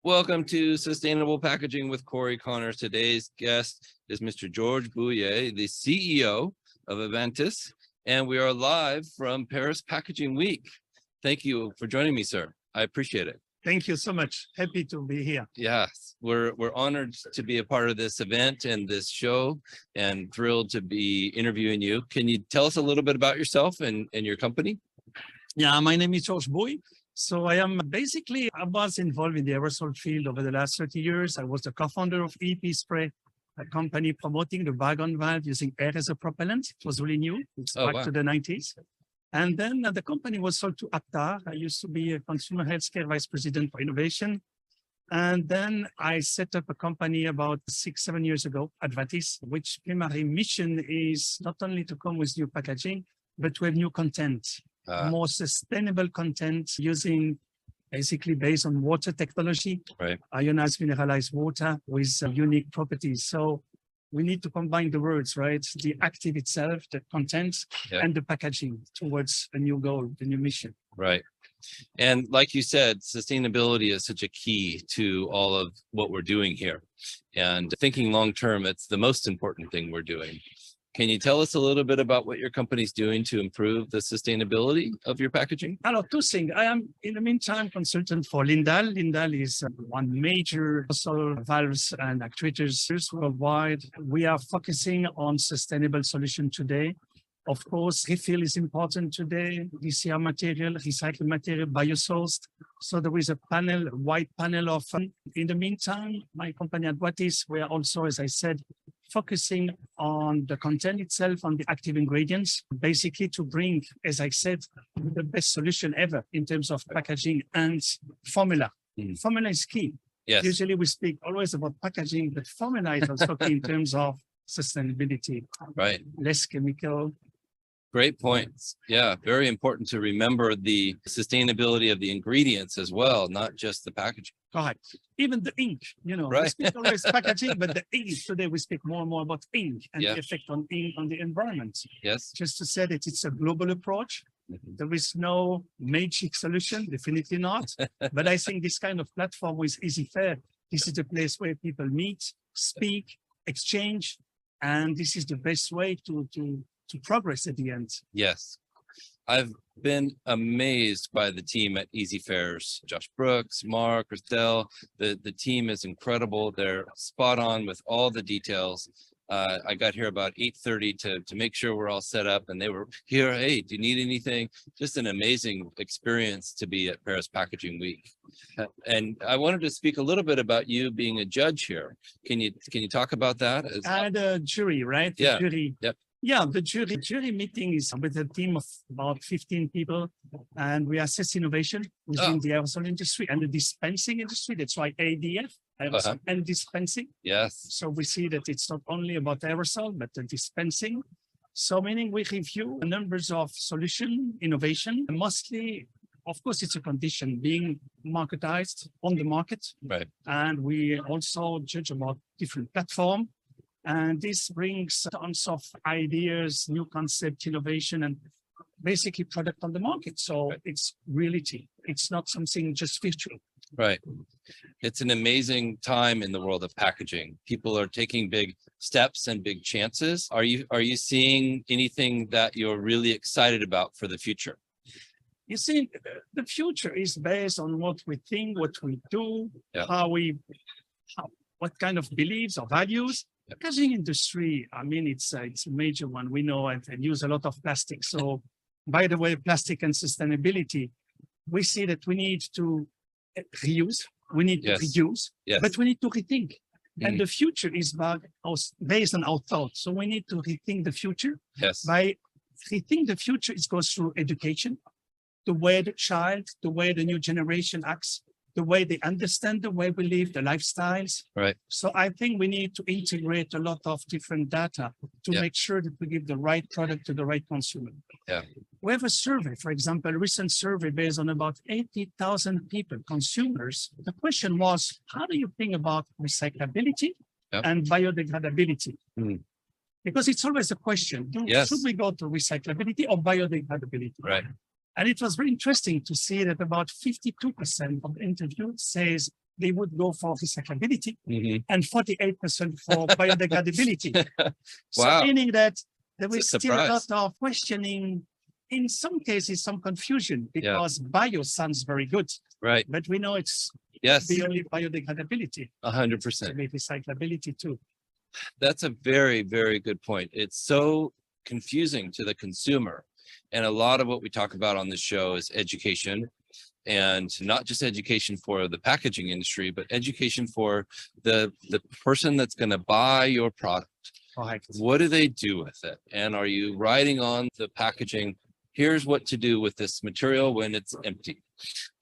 Welcome to Sustainable Packaging with Cory Connors. Today's guest is Mr. George Bouille, the CEO of Adwatis, and we are live from Paris Packaging Week. Thank you for joining me, sir. I appreciate it. Thank you so much. Happy to be here. Yes, we're honored to be a part of this event and this show, and thrilled to be interviewing you. Can you tell us a little bit about yourself and your company? Yeah, my name is George Bouille. So I was involved in the aerosol field over the last 30 years. I was the co-founder of EP Spray, a company promoting the bag-on valve using air as a propellant. It was really new. It's back to the 90s. And then the company was sold to Aptar. I used to be a consumer healthcare vice president for innovation. And then I set up a company about 6-7 years ago, Adwatis, which primary mission is not only to come with new packaging, but to have new content. More sustainable content using basically based on water technology, ionized mineralized water with unique properties. So we need to combine the words, right? The active itself, the content, and the packaging towards a new goal, the new mission. Right. And like you said, sustainability is such a key to all of what we're doing here. And thinking long term, it's the most important thing we're doing. Can you tell us a little bit about what your company's doing to improve the sustainability of your packaging? Two things. I am, in the meantime, consultant for Lindal. Lindal is one major aerosol valves and actuators worldwide. We are focusing on sustainable solution today. Of course, refill is important today. DCR material, recycled material, biosourced. So there is a wide panel of. In the meantime, my company Adwatis, we are also, as I said, focusing on the content itself, on the active ingredients, basically to bring, as I said, the best solution ever in terms of packaging and formula. Formula is key. Yes. Usually we speak always about packaging, but formula is also key in terms of sustainability. Right. Less chemical. Great points. Yeah, very important to remember the sustainability of the ingredients as well, not just the packaging. Correct. Even the ink, we speak always packaging, but the ink, today we speak more and more about ink and the effect on ink on the environment. Yes. Just to say that it's a global approach. There is no magic solution, definitely not. But I think this kind of platform with Easy Fair, this is the place where people meet, speak, exchange, and this is the best way to progress at the end. Yes. I've been amazed by the team at Easy Fairs. Josh Brooks, Mark, Christelle, the team is incredible. They're spot on with all the details. I got here about 8:30 to make sure we're all set up, and they were here. Hey, do you need anything? Just an amazing experience to be at Paris Packaging Week. And I wanted to speak a little bit about you being a judge here. Can you talk about that? The jury, right? The jury. Yep. Yeah, the jury meeting is with a team of about 15 people, and we assess innovation within the aerosol industry and the dispensing industry. That's why ADF, aerosol and dispensing. Yes. So we see that it's not only about aerosol, but the dispensing. So meaning we review numbers of solution innovation, mostly, of course, it's a condition being marketized on the market. Right. And we also judge about different platforms. And this brings tons of ideas, new concept, innovation, and basically product on the market. So it's reality. It's not something just virtual. Right. It's an amazing time in the world of packaging. People are taking big steps and big chances. Are you seeing anything that you're really excited about for the future? You see, the future is based on what we think, what we do, what kind of beliefs or values. Packaging industry, I mean, it's a major one. We know and use a lot of plastic. So, by the way, plastic and sustainability, we see that we need to reuse, we need to reduce, but we need to rethink. And the future is based on our thoughts. So we need to rethink the future. Yes. By rethink the future, it goes through education, the way the child, the way the new generation acts, the way they understand the way we live, the lifestyles. Right. So I think we need to integrate a lot of different data to make sure that we give the right product to the right consumer. Yeah. We have a survey, for example, a recent survey based on about 80,000 people, consumers. The question was, how do you think about recyclability and biodegradability? Because it's always a question. Should we go to recyclability or biodegradability? Right. And it was very interesting to see that about 52% of the interview says they would go for recyclability Mhm. and 48% for biodegradability. So Wow. meaning that there It's a is still a surprise. lot of questioning, in some cases, some confusion, Yeah. because bio sounds very good, Right. but we know it's Yes, beyond biodegradability, 100%. maybe recyclability too. That's a very, very good point. It's so confusing to the consumer. And a lot of what we talk about on this show is education, and not just education for the packaging industry, but education for the person that's going to buy your product. Correct. What do they do with it? And are you writing on the packaging, here's what to do with this material when it's empty?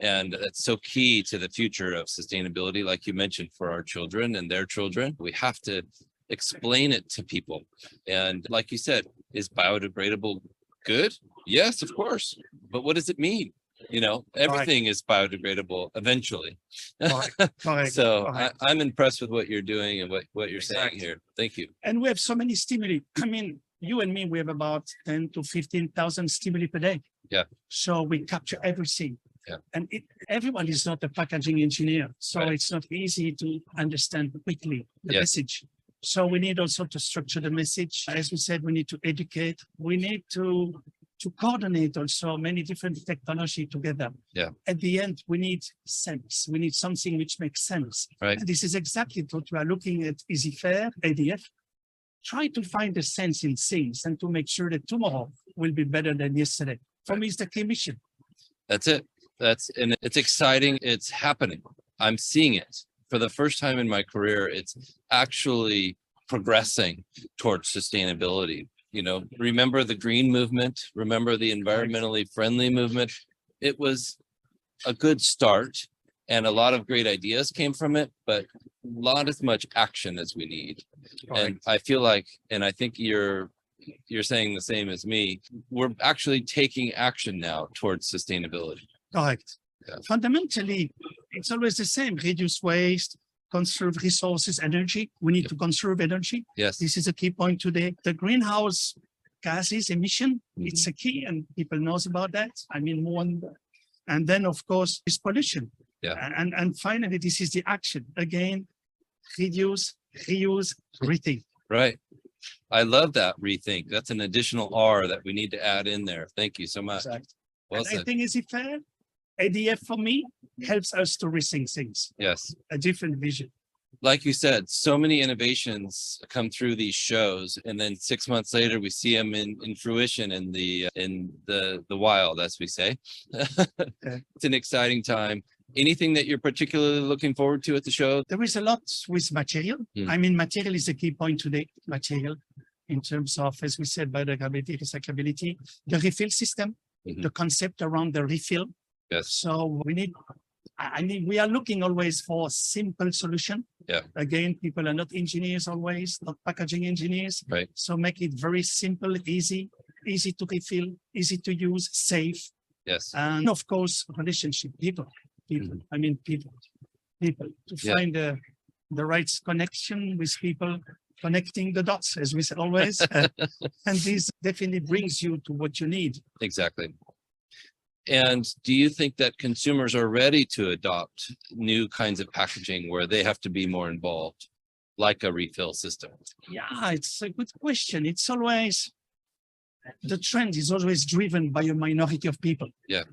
And that's so key to the future of sustainability, like you mentioned, for our children and their children. We have to explain it to people. And like you said, is biodegradable good? Yes, of course. But what does it mean? You know, everything is biodegradable eventually. Correct. So Correct. I'm impressed with what you're doing and what you're saying Exactly. here. Thank you. And we have so many stimuli. I mean, you and me, we have about 10 to 15,000 stimuli per day. Yeah. So we capture everything. Yeah. And everyone is not a packaging engineer. So Right. it's not easy to understand quickly the Yes. message. So we need also to structure the message. As we said, we need to educate. We need to coordinate also many different technology together. Yeah. At the end, we need sense. We need something which makes sense. Right. And this is exactly what we are looking at EasyFair, ADF. Try to find the sense in things and to make sure that tomorrow will be better than yesterday. For me, it's the key mission. That's it. And it's exciting. It's happening. I'm seeing it for the first time in my career. It's actually progressing towards sustainability. You know, remember the green movement, remember the environmentally friendly movement. It was a good start and a lot of great ideas came from it, but not as much action as we need. And I feel like, and I think you're saying the same as me, we're actually taking action now towards sustainability. Correct. Yeah. Fundamentally, it's always the same. Reduce waste, conserve resources, energy. We need Yep. to conserve energy. Yes. This is a key point today. The greenhouse gases emission, it's a key, and people knows about that. I mean, and then of course is pollution. Yeah. And finally, this is the action. Again, reduce, reuse, rethink. Right. I love that rethink. That's an additional R that we need to add in there. Thank you so much. Exactly. Well And I said. think is it fair? ADF for me helps us to rethink things, Yes. a different vision. Like you said, so many innovations come through these shows, and then 6 months later we see them in fruition in the wild, as we say. It's an exciting time. Anything that you're particularly looking forward to at the show? There is a lot with material. Mm. I mean, material is a key point today, material, in terms of, as we said, biodegradability, recyclability, the refill system, Mhm. the concept around the refill. Yes. So I mean, we are looking always for simple solution. Yeah. Again, people are not engineers always, not packaging engineers. Right. So make it very simple, easy to refill, easy to use, safe. Yes. And of course, relationship, people. I mean, people to Yeah. find the right connection with people, connecting the dots, as we say always. And this definitely brings you to what you need. Exactly. And do you think that consumers are ready to adopt new kinds of packaging where they have to be more involved, like a refill system? Yeah, it's a good question. It's always, the trend is always driven by a minority of people. Yeah.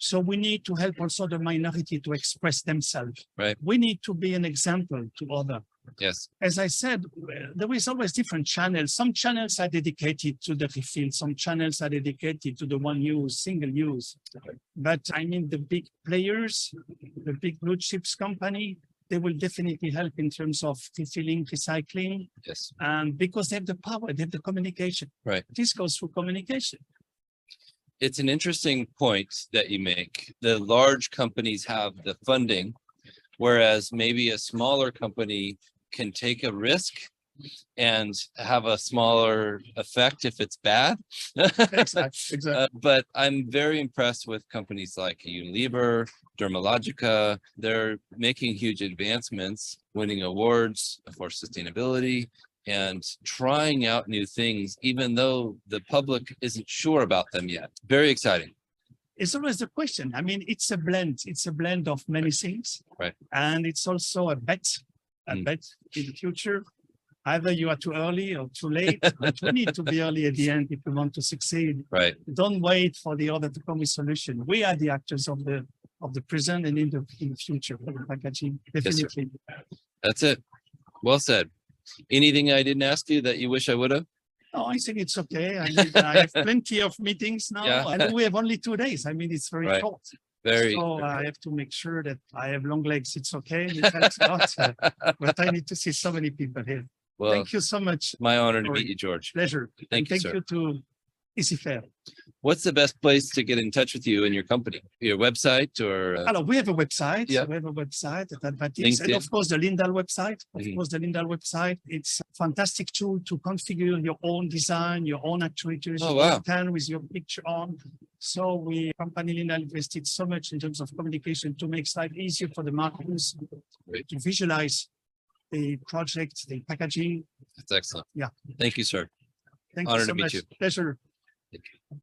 So we need to help also the minority to express themselves. Right. We need to be an example to others. Yes. As I said, there is always different channels. Some channels are dedicated to the refill. Some channels are dedicated to the one use, single use. But I mean, the big players, the big blue chips company, they will definitely help in terms of refilling, recycling, Yes. because they have the power, they have the communication. Right. This goes through communication. It's an interesting point that you make. The large companies have the funding, whereas maybe a smaller company can take a risk and have a smaller effect if it's bad. Exactly. But I'm very impressed with companies like Unilever, Dermalogica. They're making huge advancements, winning awards for sustainability and trying out new things, even though the public isn't sure about them yet. Very exciting. It's always the question. I mean, it's a blend. It's a blend of many things. Right. And it's also a bet Mm. in the future. Either you are too early or too late, but we need to be early at the end if we want to succeed. Right. Don't wait for the other to come with solution. We are the actors of the present and in the future for the packaging. sir. Definitely. That's it. Well said. Anything I didn't ask you that you wish I would have? No, I think it's okay. I mean, I have plenty of meetings now, Yeah. and we have only 2 days. I mean, it's very Right. short. Very. So I have to make sure that I have long legs. It's okay. It helps a lot, but I need to see so many people here. Well, Thank you so much. my honor to Cory. meet you, George. Pleasure. Thank And you, thank sir. you to Easy Fair. What's the best place to get in touch with you and your company? Your website or? Hello, we have a website. Yeah. We have a website at Adwatis, and LinkedIn. of course the Lindal website. Of Mhm. course, the Lindal website. It's a fantastic tool to configure your own design, your own actuators, Oh, your own wow. can with your picture on. So we, company Lindal, invested so much in terms of communication to make life easier for the marketers Great. to visualize the project, the packaging. That's excellent. Yeah. Thank you, sir. Thank Honor you to so meet much. you. Pleasure. Thank you.